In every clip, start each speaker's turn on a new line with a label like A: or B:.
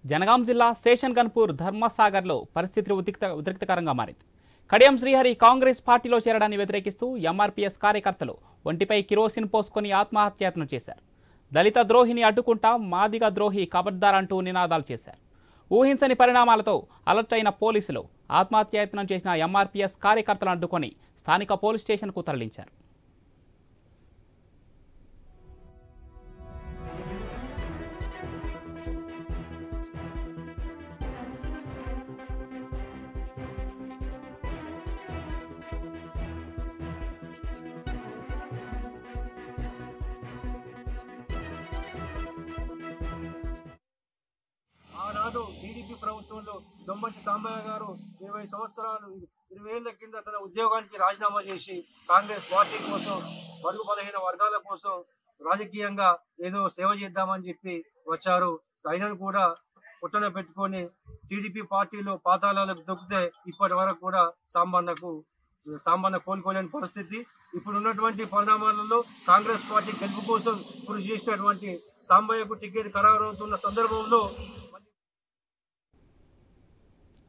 A: జనగాం జిల్లా శేషన్గన్పూర్ ధర్మసాగర్లో పరిస్థితి ఉద్రిక్తకరంగా మారింది. కడియం శ్రీహరి కాంగ్రెస్ పార్టీలో చేరడాన్ని వ్యతిరేకిస్తూ ఎంఆర్పీఎస్ కార్యకర్తలు ఒంటిపై కిరోసిన్ పోసుకొని ఆత్మహత్యాయత్నం చేశారు. దళిత ద్రోహిని అడ్డుకుంటా, మాదిగ ద్రోహి ఖబర్దార్ అంటూ నినాదాలు చేశారు. ఊహించని పరిణామాలతో అలర్ట్ అయిన పోలీసులు ఆత్మహత్యాయత్నం చేసిన ఎంఆర్పీఎస్ కార్యకర్తలను అడ్డుకొని స్థానిక పోలీస్ స్టేషన్కు తరలించారు.
B: ఆనాడు టీడీపీ ప్రభుత్వంలో దొమ్మంచి సాంబయ్య గారు 20 సంవత్సరాలు 20 ఏళ్ల కింద తన ఉద్యోగానికి రాజీనామా చేసి కాంగ్రెస్ పార్టీ కోసం, బడుగు బలహీన వర్గాల కోసం రాజకీయంగా ఏదో సేవ చేద్దామని చెప్పి వచ్చారు. అయినను కూడా పుట్టన పెట్టుకొని టీడీపీ పార్టీలో పాతాళాలకు దొక్కితే ఇప్పటి వరకు కూడా సాంబన్న కోలుకోలేని పరిస్థితి. ఇప్పుడు ఉన్నటువంటి పరిణామాలలో కాంగ్రెస్ పార్టీ గెలుపు కోసం కృషి చేసినటువంటి సాంబయ్యకు టికెట్ ఖరారవుతున్న సందర్భంలో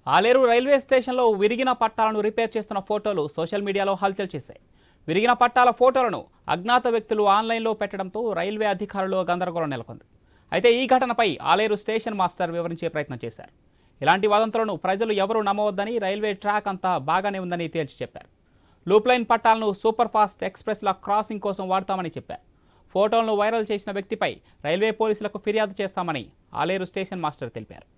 A: ఆలేరు రైల్వే స్టేషన్లో విరిగిన పట్టాలను రిపేర్ చేస్తున్న ఫోటోలు సోషల్ మీడియాలో హల్చల్ చేశాయి. విరిగిన పట్టాల ఫోటోలను అజ్ఞాత వ్యక్తులు ఆన్లైన్లో పెట్టడంతో రైల్వే అధికారులు గందరగోళం నెలకొంది. అయితే ఈ ఘటనపై ఆలేరు స్టేషన్ మాస్టర్ వివరించే ప్రయత్నం చేశారు. ఇలాంటి వదంతులను ప్రజలు ఎవరూ నమ్మవద్దని, రైల్వే ట్రాక్ అంతా బాగానే ఉందని తేల్చి చెప్పారు. లూప్ లైన్ పట్టాలను సూపర్ ఫాస్ట్ ఎక్స్ప్రెస్ల క్రాసింగ్ కోసం వాడతామని చెప్పారు. ఫోటోలను వైరల్ చేసిన వ్యక్తిపై రైల్వే పోలీసులకు ఫిర్యాదు చేస్తామని ఆలేరు స్టేషన్ మాస్టర్ తెలిపారు.